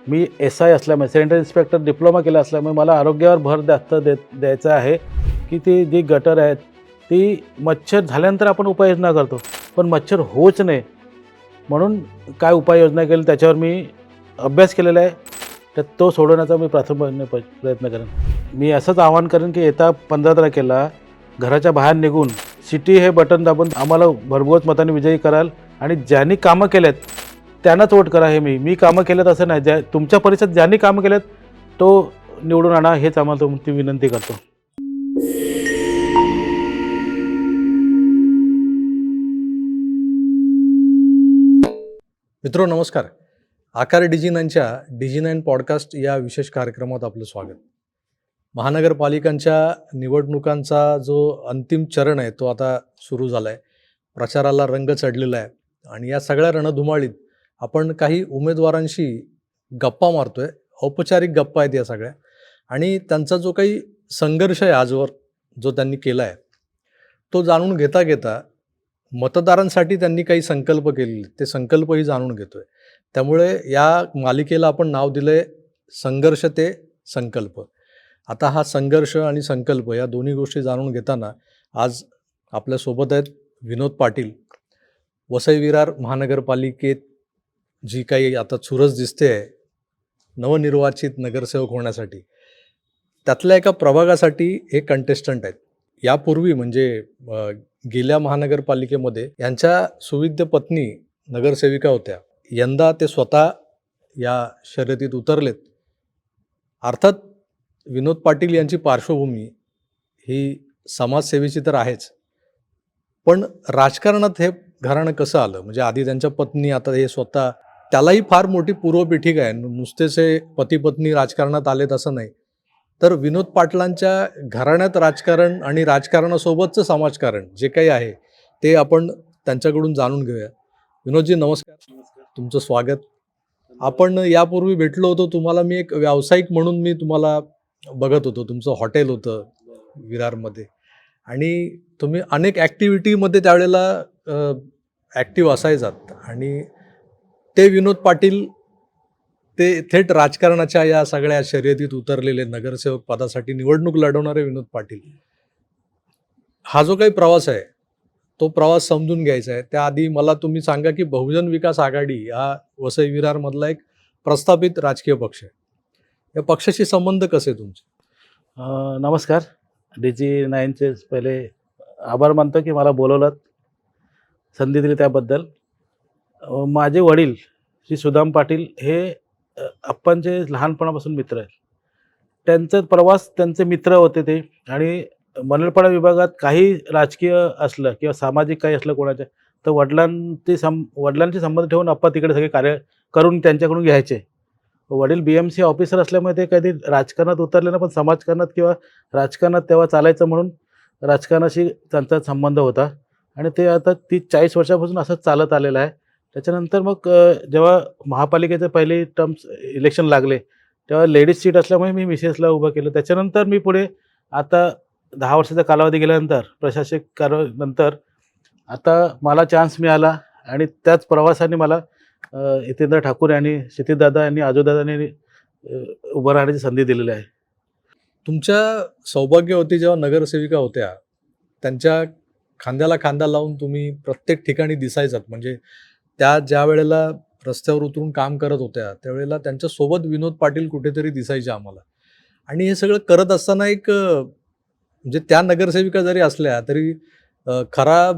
मी SI असल्यामुळे sanitary inspector diploma केला असल्यामुळे मला आरोग्यावर भर जास्त द्यायचा आहे की ती जी गटर आहेत ती मच्छर झाल्यानंतर आपण उपाययोजना करतो, पण मच्छर होऊच नये म्हणून काय उपाययोजना केली त्याच्यावर मी अभ्यास केलेला आहे. तर तो सोडवण्याचा मी प्राथमिकपणे प्रयत्न करेन. मी असंच आवाहन करेन की येत्या 15 तारखेला घराच्या बाहेर निघून सिटी हे बटन दाबून आम्हाला भरघोस मताने विजयी कराल आणि ज्यांनी कामं केलेत त्यांनाच वोट करा. हे मी कामं केलेत असं नाही, तुमच्या परिसरात ज्यांनी कामं केलेत तो निवडून आणा, हेच आम्हाला तुमची विनंती करतो. मित्रो नमस्कार. आकार डिजी9च्या डिजी9 पॉडकास्ट या विशेष कार्यक्रमात आपलं स्वागत. महानगरपालिकांच्या निवडणुकांचा जो अंतिम चरण आहे तो आता सुरू झाला आहे. प्रचाराला रंग चढलेला आहे आणि या सगळ्या रणधुमाळीत आपण काही उमेदवारांशी गप्पा मारतोय. औपचारिक गप्पा आहेत या सगळ्या, आणि त्यांचा जो काही संघर्ष आहे आजवर जो त्यांनी केला आहे तो जाणून घेता घेता मतदारांसाठी त्यांनी काही संकल्प केलेले, ते संकल्पही जाणून घेतोय. त्यामुळे या मालिकेला आपण नाव दिलंय संघर्ष ते संकल्प. आता हा संघर्ष आणि संकल्प या दोन्ही गोष्टी जाणून घेताना आज आपल्यासोबत आहेत विनोद पाटील. वसई विरार महानगरपालिकेत जी काही आता चुरस दिसते आहे नवनिर्वाचित नगरसेवक होण्यासाठी, त्यातल्या एका प्रभागासाठी हे कंटेस्टंट आहेत. यापूर्वी म्हणजे गेल्या महानगरपालिकेमध्ये यांच्या सुविद्य पत्नी नगरसेविका होत्या. यंदा ते स्वतः या शर्यतीत उतरलेत. अर्थात विनोद पाटील यांची पार्श्वभूमी ही समाजसेवेची तर आहेच, पण राजकारणात हे घराणं कसं आलं, म्हणजे आधी त्यांच्या पत्नी, आता हे स्वतः, त्यालाही फार मोठी पूर्वपीठिका आहे. नुसतेच हे पती पत्नी राजकारणात आलेत असं नाही, तर विनोद पाटलांच्या घराण्यात राजकारण आणि राजकारणासोबतचं समाजकारण जे काही आहे ते आपण त्यांच्याकडून जाणून घेऊया. विनोदजी नमस्कार. तुमचं स्वागत. आपण यापूर्वी भेटलो होतो, तुम्हाला मी एक व्यावसायिक म्हणून मी तुम्हाला बघत होतो. तुमचं हॉटेल होतं विरारमध्ये आणि तुम्ही अनेक ॲक्टिव्हिटीमध्ये त्यावेळेला ॲक्टिव्ह असायचात, आणि ते विनोद पाटील ते थेट राजकारणाच्या या सगळ्या शर्यतीत उतरलेले, नगरसेवक पदासाठी निवडणूक लढवणारे विनोद पाटील. हा जो काही प्रवास आहे तो प्रवास समजून घ्यायचा आहे. त्याआधी मला तुम्ही सांगा की बहुजन विकास आघाडी हा वसई विरारमधला एक प्रस्थापित राजकीय पक्ष आहे. या पक्षाशी संबंध कसे तुमचे? नमस्कार. डिजी9चे पहिले आभार मानतो की मला बोलवलं, संधी दिली त्याबद्दल. माझे वडील श्री सुदाम पाटील हे अप्पांचे लहानपणापासून मित्र आहेत. त्यांचा प्रवास, त्यांचे मित्र होते ते, आणि मनलपाडा विभागात काही राजकीय असलं किंवा सामाजिक काही असलं कोणाचं, तर वडिलांचे संबंध ठेवून अप्पा तिकडे सगळे कार्य करून त्यांच्याकडून घ्यायचे. वडील BMC ऑफिसर असल्यामुळे ते कधी राजकारणात उतरले ना, पण समाजकारणात किंवा राजकारणात तेव्हा चालायचं म्हणून राजकारणाशी त्यांचा संबंध होता, आणि ते आता 30-40 वर्षापासून असंच चालत आलेलं आहे. त्याच्यानंतर मग जेव्हा महापालिकेचे पहिले टर्म्स इलेक्शन लागले तेव्हा लेडीज सीट असल्यामुळे मी मिसेसला उभं केलं. त्याच्यानंतर मी पुढे आता 10 वर्षाचा कालावधी गेल्यानंतर प्रशासक कारवाईनंतर आता मला चान्स मिळाला, आणि त्याच प्रवासाने मला हितेंद्र ठाकूर यांनी, क्षितिजदादा यांनी, आजोदादांनी उभं राहण्याची संधी दिलेली आहे. तुमच्या सौभाग्यवती जेव्हा नगरसेविका होत्या त्यांच्या खांद्याला खांदा लावून तुम्ही प्रत्येक ठिकाणी दिसायचात. म्हणजे त्या ज्या वेळेला रस्त्यावर उतरून काम करत होत्या त्यावेळेला त्यांच्यासोबत विनोद पाटील कुठेतरी दिसायचे आम्हाला. आणि हे सगळं करत असताना एक म्हणजे त्या नगरसेविका जरी असल्या तरी खरा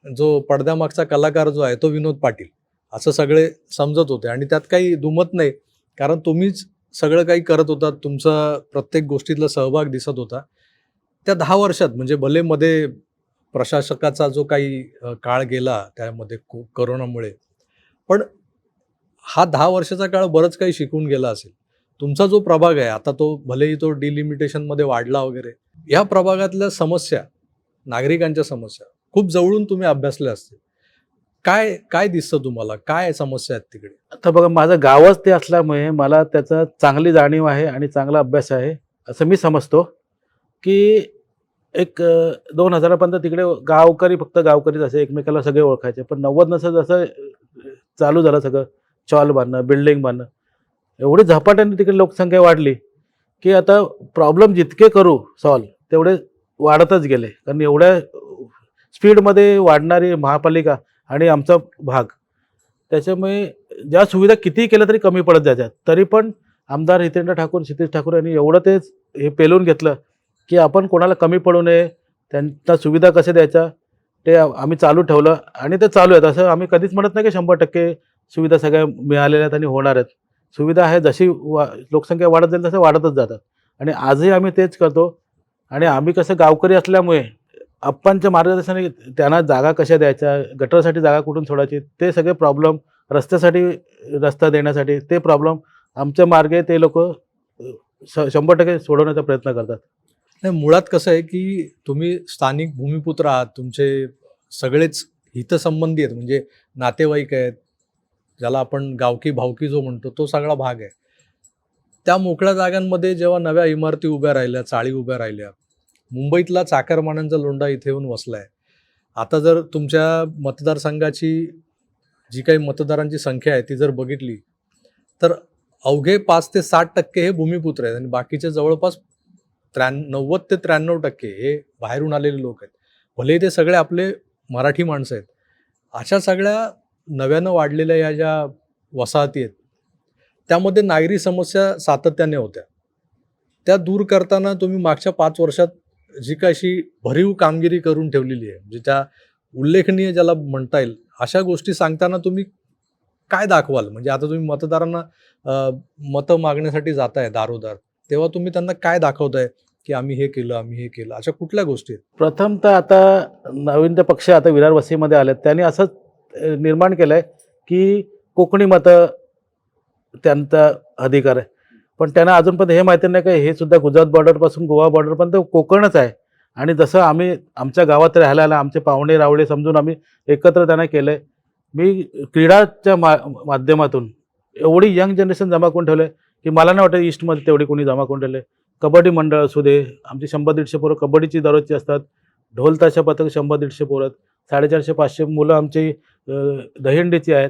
जो पडद्यामागचा कलाकार जो आहे तो विनोद पाटील असं सगळे समजत होते. आणि त्यात काही दुमत नाही, कारण तुम्हीच सगळं काही करत होता, तुमचा प्रत्येक गोष्टीतला सहभाग दिसत होता. त्या 10 वर्षात म्हणजे भले मध्ये प्रशासकाचा जो काही काळ गेला त्यामध्ये करोनामुळे, पण हा 10 वर्षाचा काळ बरंच काही शिकून गेला असेल. तुमचा जो प्रभाग आहे आता तो भलेही तो डिलिमिटेशनमध्ये वाढला वगैरे, या प्रभागातल्या समस्या, नागरिकांच्या समस्या खूप जवळून तुम्ही अभ्यासल्या असतील. काय काय दिसतं तुम्हाला, काय समस्या आहेत तिकडे? आता बघा, माझं गावच ते असल्यामुळे मला त्याचा चांगली जाणीव आहे आणि चांगला अभ्यास आहे असं मी समजतो. की एक 2000 पर्यंत तिकडे गावकरी फक्त गावकरीच असे, एकमेकाला सगळे ओळखायचे. पण 90 नंतर जसं चालू झालं सगळं, चॉल बांधणं, बिल्डिंग बांधणं, एवढी झपाट्याने तिकडे लोकसंख्या वाढली की आता प्रॉब्लेम जितके करू सॉल्व तेवढे वाढतच गेले. कारण एवढ्या स्पीडमध्ये वाढणारी महापालिका आणि आमचा भाग, त्याच्यामुळे ज्या सुविधा कितीही केल्या तरी कमी पडत जायच्या. तरी पण आमदार हितेंद्र ठाकूर, क्षितिज ठाकूर यांनी एवढं ते हे पेलून घेतलं की आपण कोणाला कमी पडू नये, त्यांना सुविधा कशा द्यायच्या ते आम्ही चालू ठेवलं आणि ते चालू आहेत. असं आम्ही कधीच म्हणत नाही की 100% सुविधा सगळ्या मिळालेल्या आहेत आणि होणार आहेत. सुविधा आहे, जशी लोकसंख्या वाढत जाईल तसं वाढतच जातात आणि आजही आम्ही तेच करतो. आणि आम्ही कसं गावकरी असल्यामुळे आप्पांच्या मार्गदर्शनाने त्यांना जागा कशा द्यायच्या, गटरसाठी जागा कुठून सोडायची, ते सगळे प्रॉब्लेम, रस्त्यासाठी रस्ता देण्यासाठी ते प्रॉब्लेम आमच्या मार्गे ते लोक 100% सोडवण्याचा प्रयत्न करतात. नाही, मुळात कसं आहे की तुम्ही स्थानिक भूमिपुत्र आहात, तुमचे सगळेच हितसंबंधी आहेत, म्हणजे नातेवाईक आहेत, ज्याला आपण गावकी भावकी जो म्हणतो तो सगळा भाग आहे. त्या मोकळ्या जागांमध्ये जेव्हा नव्या इमारती उभ्या राहिल्या, चाळी उभ्या राहिल्या, मुंबईतला चाकरमान्यांचा लोंढा इथे येऊन वसलाय. आता जर तुमच्या मतदारसंघाची जी काही मतदारांची संख्या आहे ती जर बघितली तर अवघे 5 ते 60% हे भूमिपुत्र आहेत आणि बाकीचे जवळपास 90 ते 93% हे बाहेरून आलेले लोक आहेत. भलेही ते सगळे आपले मराठी माणसं आहेत. अशा सगळ्या नव्यानं वाढलेल्या या ज्या वसाहती आहेत त्यामध्ये नागरी समस्या सातत्याने होत्या. त्या दूर करताना तुम्ही मागच्या 5 वर्षात जी काही अशी भरीव कामगिरी करून ठेवलेली आहे, म्हणजे त्या उल्लेखनीय ज्याला म्हणता येईल अशा गोष्टी सांगताना तुम्ही काय दाखवाल? म्हणजे आता तुम्ही मतदारांना मतं मागण्यासाठी जाताय दारोदार, तेव्हा तुम्ही त्यांना काय दाखवताय की आम्ही हे केलं, आम्ही हे केलं, अशा कुठल्या गोष्टी आहेत? प्रथम तर आता नवीन ते पक्ष आता विरार वस्तीमध्ये आलेत, त्यांनी असंच निर्माण केलं आहे की कोकणी मतं त्यांचा अधिकार आहे. पण त्यांना अजूनपर्यंत हे माहिती नाही का हे सुद्धा गुजरात बॉर्डरपासून गोवा बॉर्डरपर्यंत कोकणच आहे. आणि जसं आम्ही आमच्या गावात राहायला आला, आमचे पाहुणे रावळे समजून आम्ही एकत्र त्यांना केलं आहे. मी क्रीडाच्या माध्यमातून एवढी यंग जनरेशन जमा करून ठेवलं आहे की मला नाही वाटत ईस्टमध्ये तेवढी कोणी जमा करून ठेवलं आहे. कबड्डी मंडळ असू दे, आमची 100-150 पोरं कबड्डीची दररोजची असतात. ढोल ताशा पथक 100-150 पोरं, 450-500 मुलं आमची दहीहंडीची आहेत.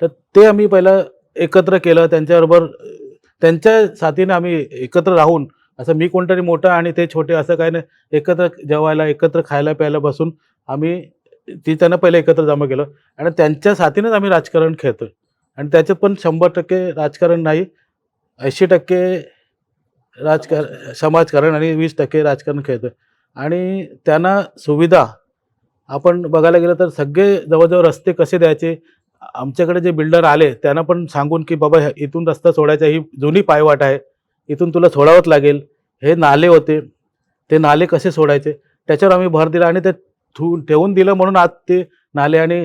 तर ते आम्ही पहिलं एकत्र केलं त्यांच्याबरोबर, त्यांच्या साथीने आम्ही एकत्र राहून, असं मी कोणतरी मोठं आणि ते छोटे असं काही नाही, एकत्र जेवायला, एकत्र खायला प्यायला बसून आम्ही त्यांना पहिलं एकत्र जमा केलं आणि त्यांच्या साथीनेच आम्ही राजकारण खेळतो. आणि त्याच्यात पण 100% राजकारण नाही, 80% समाजकारण आणि 20% राजकारण खेळतो. आणि त्यांना सुविधा आपण बघायला गेलं तर सगळे जवळजवळ रस्ते कसे द्यायचे, आमच्याकडे जे बिल्डर आले त्यांना पण सांगून की बाबा इथून रस्ता सोडायचा, ही जुनी पायवाट आहे, इथून तुला सोडावंच लागेल. हे नाले होते, ते नाले कसे सोडायचे त्याच्यावर आम्ही भर दिला आणि ते ठेवून दिलं म्हणून आज ते नाले आणि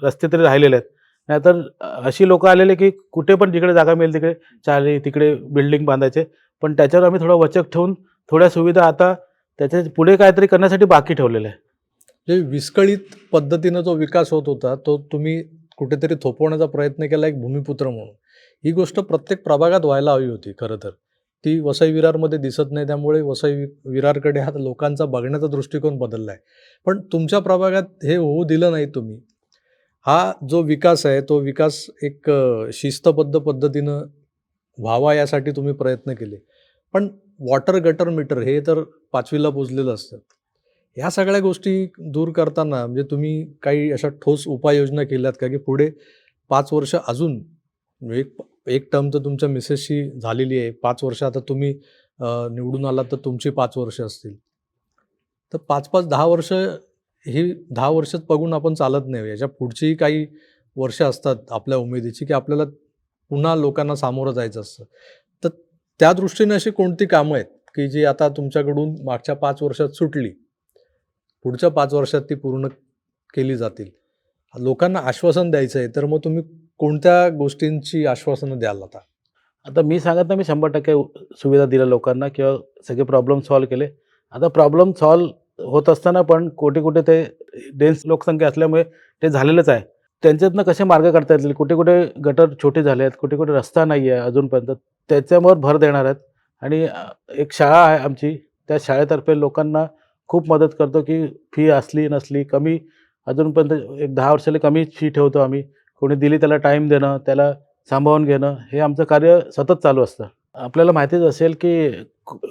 रस्ते तरी राहिलेले आहेत. नाहीतर अशी लोकं आलेले की कुठे पण जिकडे जागा मिळेल तिकडे चाले तिकडे बिल्डिंग बांधायचे. पण त्याच्यावर आम्ही थोडं वचक ठेवून थोड्या सुविधा आता त्याच्या पुढे काहीतरी करण्यासाठी बाकी ठेवलेलं आहे. जे विस्कळीत पद्धतीनं जो विकास होत होता तो तुम्ही कुठेतरी थोपवण्याचा प्रयत्न केला एक भूमिपुत्र म्हणून. ही गोष्ट प्रत्येक प्रभागात व्हायला हवी होती खरं तर. ती वसई विरारमध्ये दिसत नाही, त्यामुळे वसई विरारकडे हा लोकांचा बघण्याचा दृष्टिकोन बदलला आहे. पण तुमच्या प्रभागात हे होऊ दिलं नाही तुम्ही. हा जो विकास आहे तो विकास एक शिस्तबद्ध पद्धतीनं व्हावा यासाठी तुम्ही प्रयत्न केले. पण वॉटर गटर मीटर हे तर 5वीला पुजलेलं असतं. ह्या सगळ्या गोष्टी दूर करताना म्हणजे तुम्ही काही अशा ठोस उपाययोजना केल्यात का की पुढे 5 वर्ष अजून, एक एक टर्म तर तुमच्या मिसेसची झालेली आहे, 5 वर्ष आता तुम्ही निवडून आलात तर तुमची 5 वर्ष असतील, तर 5-5 10 वर्ष ही 10 वर्षच बघून आपण चालत नाही. याच्या पुढचीही काही वर्ष असतात आपल्या उमेदीची की आपल्याला पुन्हा लोकांना सामोरं जायचं असतं. तर त्या दृष्टीने अशी कोणती कामं आहेत की जी आता तुमच्याकडून मागच्या 5 वर्षात सुटली, पुढच्या 5 वर्षात ती पूर्ण केली जातील? लोकांना आश्वासन द्यायचं आहे तर मग तुम्ही कोणत्या गोष्टींची आश्वासनं द्याल आता? आता मी सांगत नाही मी 100% सुविधा दिल्या लोकांना किंवा सगळे प्रॉब्लेम सॉल्व्ह केले. आता प्रॉब्लेम सॉल्व्ह होत असताना पण कुठे ते डेन्स लोकसंख्या असल्यामुळे ते झालेलंच आहे. त्यांच्यातनं कसे मार्ग काढता येतील, कुठे गटर छोटे झाले आहेत, कुठे रस्ता नाही आहे अजूनपर्यंत, त्याच्यावर भर देणार आहेत. आणि एक शाळा आहे आमची, त्या शाळेतर्फे लोकांना खूप मदत करतो की फी असली नसली कमी, अजूनपर्यंत एक 10 वर्षाला कमी फी ठेवतो आम्ही. कोणी दिली त्याला टाईम देणं, त्याला सांभाळून घेणं हे आमचं कार्य सतत चालू असतं. आपल्याला माहितीच असेल की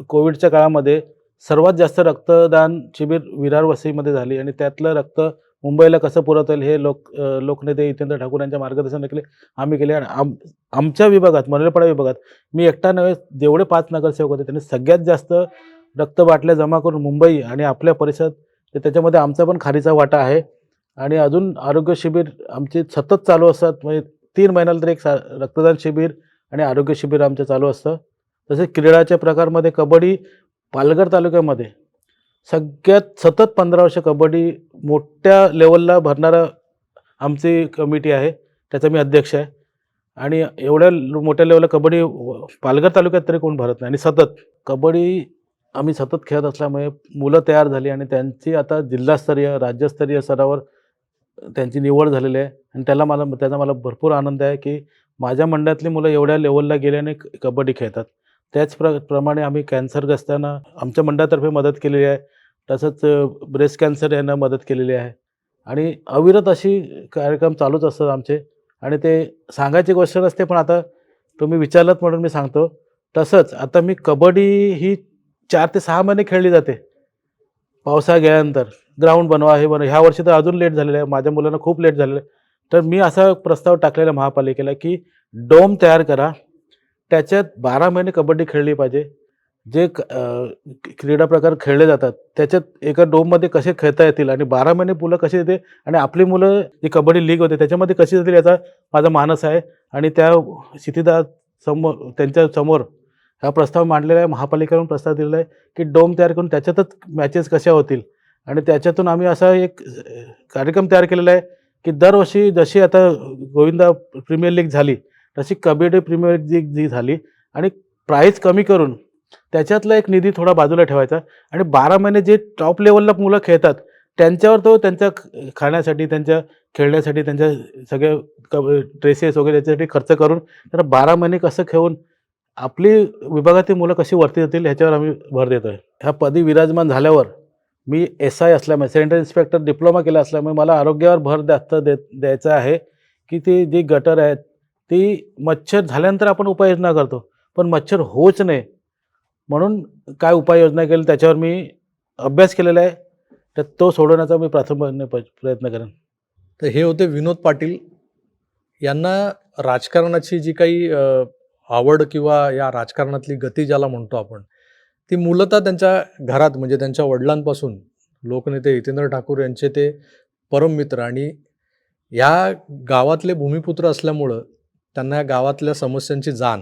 कोविडच्या काळामध्ये सर्वात जास्त रक्तदान शिबिर विरार वसईमध्ये झाली आणि त्यातलं रक्त मुंबईला कसं पुरवता येईल हे लोकनेते हितेंद्र ठाकूर यांच्या मार्गदर्शनाखाली आम्ही केले आणि आमच्या विभागात मनरेपाडा विभागात मी एकटा नव्हे, जेवढे 5 नगरसेवक होते त्यांनी सगळ्यात जास्त रक्त बाटल्या जमा करून मुंबई आणि आपल्या परिसरात त्याच्यामध्ये आमचा पण खारीचा वाटा आहे. आणि अजून आरोग्य शिबिर आमचे सतत चालू असतात. म्हणजे 3 महिन्याला तरी एक रक्तदान शिबिर आणि आरोग्य शिबिर आमचं चालू असतं. तसेच क्रीडाच्या प्रकारमध्ये कबड्डी पालघर तालुक्यामध्ये सगळ्यात सतत 15 वर्ष कबड्डी मोठ्या लेवलला भरणारं आमची कमिटी आहे. त्याचा मी अध्यक्ष आहे. आणि एवढ्या मोठ्या लेवलला कबड्डी पालघर तालुक्यात तरी कोण भरत नाही. आणि सतत कबड्डी आम्ही सतत खेळत असल्यामुळे मुलं तयार झाली आणि त्यांची आता जिल्हास्तरीय, राज्यस्तरीय स्तरावर त्यांची निवड झालेली आहे. आणि त्याचा मला भरपूर आनंद आहे की माझ्या मंडळातली मुलं एवढ्या लेवलला गेल्याने कबड्डी खेळतात. प्रमाणे आम्ही कॅन्सरग्रस्तांना आमच्या मंडळातर्फे मदत केलेली आहे. तसंच ब्रेस्ट कॅन्सर यांना मदत केलेली आहे. आणि अविरत अशी कार्यक्रम चालूच असतात आमचे. आणि ते सांगायची गोष्ट नसते, पण आता तुम्ही विचारलंत म्हणून मी सांगतो. तसंच आता मी कबड्डी ही 4 ते 6 महिने खेळली जाते. पावसाळा गेल्यानंतर ग्राउंड बनवा, हे बनवा. ह्या वर्षी तर अजून लेट झालेलं आहे. माझ्या मुलांना खूप लेट झालेलं आहे. तर मी असा प्रस्ताव टाकलेला महापालिकेला की डोम तयार करा. त्याच्यात 12 महिने कबड्डी खेळली पाहिजे. जे क्रीडा प्रकार खेळले जातात त्याच्यात एका डोममध्ये कसे खेळता येतील आणि 12 महिने मुलं कशी येते आणि आपली मुलं जी कबड्डी लीग होते त्याच्यामध्ये कशी जातील याचा माझा मानस आहे. आणि त्या स्थितीदार त्यांच्या समोर हा प्रस्ताव मांडलेला आहे. महापालिकेकडून प्रस्ताव दिलेला आहे की डोम तयार करून त्याच्यातच मॅचेस कशा होतील. आणि त्याच्यातून आम्ही असा एक कार्यक्रम तयार केलेला आहे की दरवर्षी जशी आता गोविंदा प्रीमियर लीग झाली तशी कबड्डी प्रीमियर लीग जी झाली आणि प्राईज कमी करून त्याच्यातला एक निधी थोडा बाजूला ठेवायचा आणि 12 महिने जे टॉप लेवलला मुलं खेळतात त्यांच्यावर तो त्यांच्या खाण्यासाठी, त्यांच्या खेळण्यासाठी, त्यांच्या सगळ्या ड्रेसेस वगैरे याच्यासाठी खर्च करून त्यांना 12 महिने कसं खेळून आपली विभागातील मुलं कशी वरती जातील ह्याच्यावर आम्ही भर देतो आहे. ह्या पदी विराजमान झाल्यावर मी SI असल्यामुळे, सेंट्रल इन्स्पेक्टर डिप्लोमा केला असल्यामुळे मला आरोग्यावर भर जास्त द्यायचा आहे की ती जी गटर आहेत ती मच्छर झाल्यानंतर आपण उपाययोजना करतो, पण मच्छर होऊच नये म्हणून काय उपाययोजना केली त्याच्यावर मी अभ्यास केलेला आहे. तर तो सोडवण्याचा मी प्राथमिक प्रयत्न करेन. तर हे होते विनोद पाटील. यांना राजकारणाची जी काही आवड किंवा या राजकारणातली गती ज्याला म्हणतो आपण, ती मूलतः त्यांच्या घरात म्हणजे त्यांच्या वडिलांपासून लोकनेते हितेंद्र ठाकूर यांचे ते परम मित्र आणि या गावातले भूमिपुत्र असल्यामुळं त्यांना या गावातल्या समस्यांची जाण,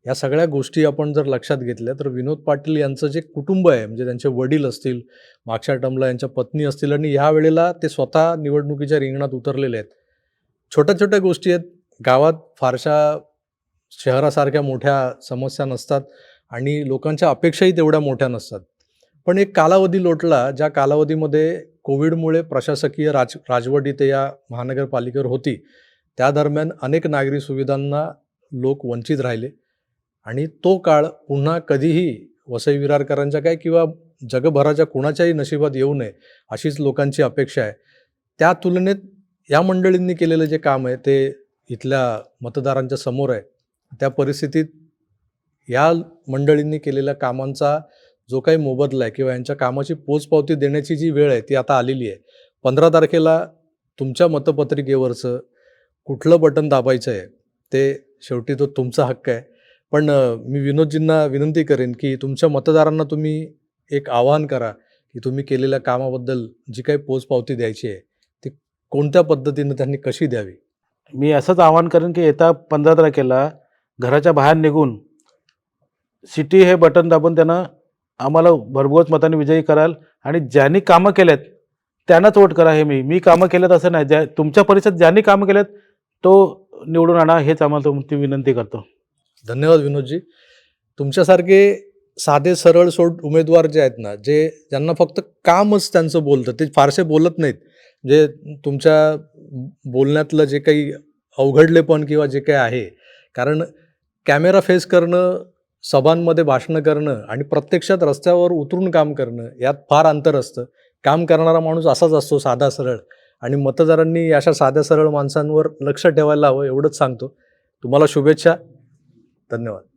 या सगळ्या गोष्टी आपण जर लक्षात घेतल्या तर विनोद पाटील यांचं जे कुटुंब आहे म्हणजे त्यांचे वडील असतील, मागच्या टर्मला यांच्या पत्नी असतील आणि ह्या वेळेला ते स्वतः निवडणुकीच्या रिंगणात उतरलेले आहेत. छोट्या छोट्या गोष्टी आहेत. गावात फारशा शहरासारख्या मोठ्या समस्या नसतात आणि लोकांच्या अपेक्षाही तेवढ्या मोठ्या नसतात. पण एक कालावधी लोटला ज्या कालावधीमध्ये कोविडमुळे प्रशासकीय राजवट इथे या महानगरपालिकेवर होती. त्या दरम्यान अनेक नागरी सुविधांना लोक वंचित राहिले आणि तो काळ पुन्हा कधीही वसई विरारकरांच्या काय किंवा जगभराच्या कुणाच्याही नशिबात येऊ नये अशीच लोकांची अपेक्षा आहे. त्या तुलनेत या मंडळींनी केलेलं जे काम आहे ते इथल्या मतदारांच्या समोर आहे. त्या परिस्थितीत या मंडळींनी केलेल्या कामांचा जो काही मोबदला आहे किंवा यांच्या कामाची पोचपावती देण्याची जी वेळ आहे ती आता आलेली आहे. 15 तारखेला तुमच्या मतपत्रिकेवरचं कुठलं बटन दाबायचं आहे ते शेवटी तो तुमचा हक्क आहे. पण मी विनोदजींना विनंती करेन की तुमच्या मतदारांना तुम्ही एक आवाहन करा की तुम्ही केलेल्या कामाबद्दल जी काही पोचपावती द्यायची आहे ती कोणत्या पद्धतीनं त्यांनी कशी द्यावी. मी असंच आवाहन करेन की येत्या 15 तारखेला घराच्या बाहेर निघून सिटी हे बटन दाबून त्यांना आम्हाला भरघोस मताने विजयी कराल आणि ज्यांनी कामं केलेत त्यांनाच वोट करा. हे मी कामं केलेत असं नाही, तुमच्या परिसरात ज्यांनी कामं केलेत तो निवडून आणा हेच आम्हाला तुमची विनंती करतो. धन्यवाद विनोदजी. तुमच्यासारखे साधे सरळ सोड उमेदवार जे आहेत ना, ज्यांना फक्त कामच त्यांचं बोलतं, ते फारसे बोलत नाहीत. जे तुमच्या बोलण्यातलं जे काही अवघडलेपण किंवा जे काही आहे, कारण कॅमेरा फेस करणं, सभांमध्ये भाषणं करणं आणि प्रत्यक्षात रस्त्यावर उतरून काम करणं यात फार अंतर असतं. काम करणारा माणूस असाच असतो साधा सरळ आणि मतदारांनी अशा साध्या सरळ माणसांवर लक्ष ठेवायला हवं एवढंच सांगतो. तुम्हाला शुभेच्छा. धन्यवाद.